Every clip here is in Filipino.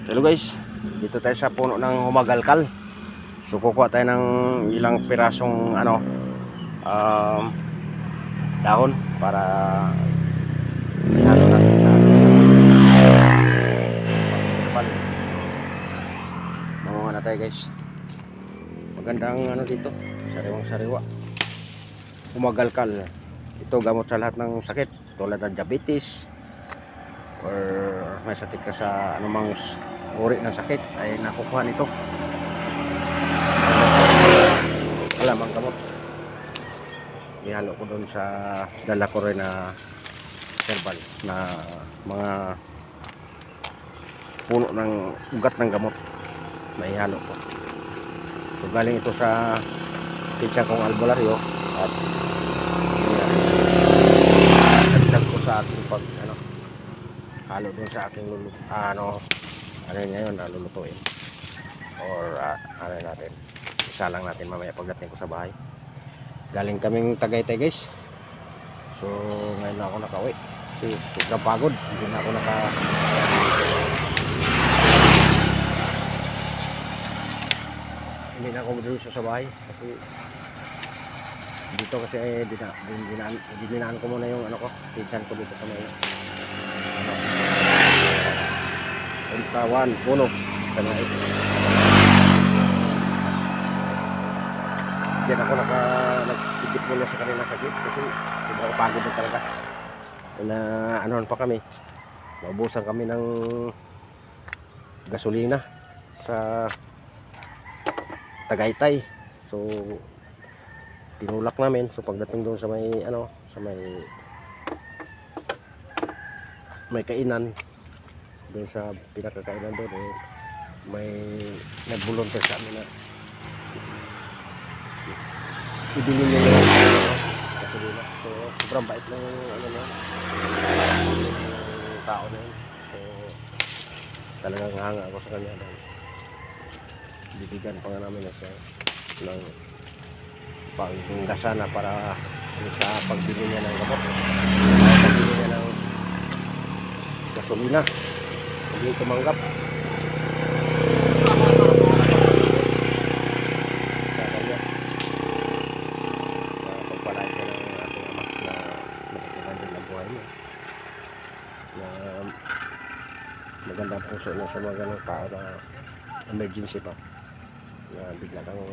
Hello guys, dito tayo sa puno ng humagalkal. So kukuha tayo ng ilang pirasong um, dahon para ihalo natin sa pagkakapal. Mangunga na tayo guys. Magandang dito, sariwang sariwa. Humagalkal. Ito gamot sa lahat ng sakit tulad ng diabetes or may sakit ka sa anumang uri ng sakit ay nakukuha nito. Alam ang gamot. Ihalo ko doon sa dala ko rin na herbal na mga puno ng ugat ng gamot na ihalo ko. So galing ito sa pinsan kong albularyo at nagdag ko sa ating pag halo doon sa aking ngayon lulutuin or natin isa lang natin mamaya pagdating ko sa bahay. Galing kaming Tagaytay guys, so ngayon na ako nakauwi kasi sobrang pagod, hindi na ako hindi na ako dito sa bahay kasi dito kasi dinaan ko muna yung pinsan ko dito sa may Puntawan, puno sa Naik. Diyan ako nagtitip muna sa kanila sakit kasi sobrang pagod na talaga. Pa kami. Naubusan kami ng gasolina sa Tagaytay. So tinulak namin. So pagdating doon sa may kainan doon sa pinakakainan doon may nag-volunteer sa amin na ibili nyo yung gasolina. So sobrang bait ng yung tao na yun. So talagang hanga ako sa kanya dahil bibigyan pa nga namin siya ng panggasa na para sa pagbili niya ng gamot, pagbili niya ng gasolina. Hindi tumanggap. Sa kanya pagpalain ka ng ating ama na nakikita din ang buhay niya na magandang puso na sa mga ganong tao na emergency pa na bigla kang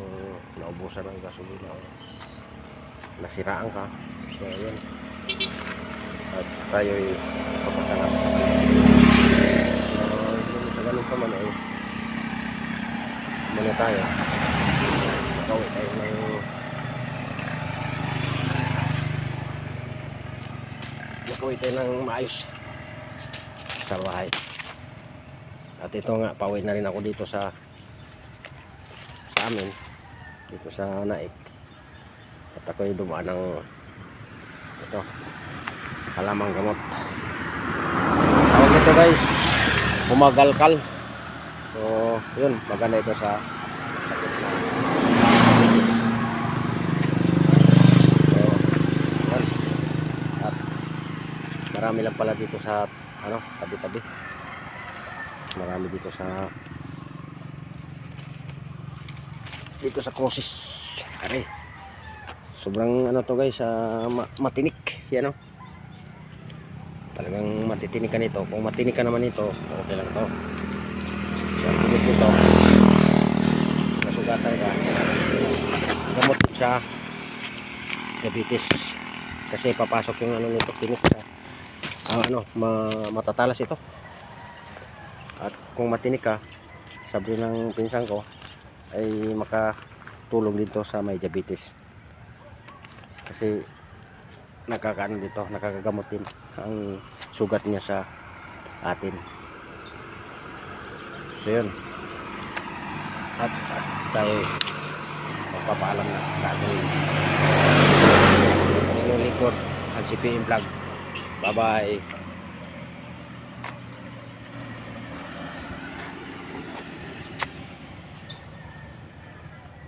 naubusan ng gasolina o nasiraan ka. So yun, at tayo'y papasalamat sa kanya. Ganun pa man ay muna tayo nakawin tayo ng maayos sa bahay. At ito nga, pauwi na rin ako dito sa amin dito sa Naik at ako'y dumaan ng halamang gamot. Tawag nito guys, humagalkal. So yun, maganda ito sa sakit na diabetes. So yun, at marami lang pala dito sa tabi-tabi. Marami dito sa Cosis. Are sobrang to guys, matinik yan talagang matitinikan ito. Kung matinikan naman ito, okay lang to. So tinik ito kasugatan ka, gamot sa diabetes kasi papasok yung nito tinik sa matatalas ito. At kung matinik ka, sabi ng pinsan ko ay makatulong dito sa may diabetes kasi nakakagamot din ang sugat niya sa atin. So yun, at tayo magpapaalam na sa ating lingkod ang CPM Vlog. Bye bye.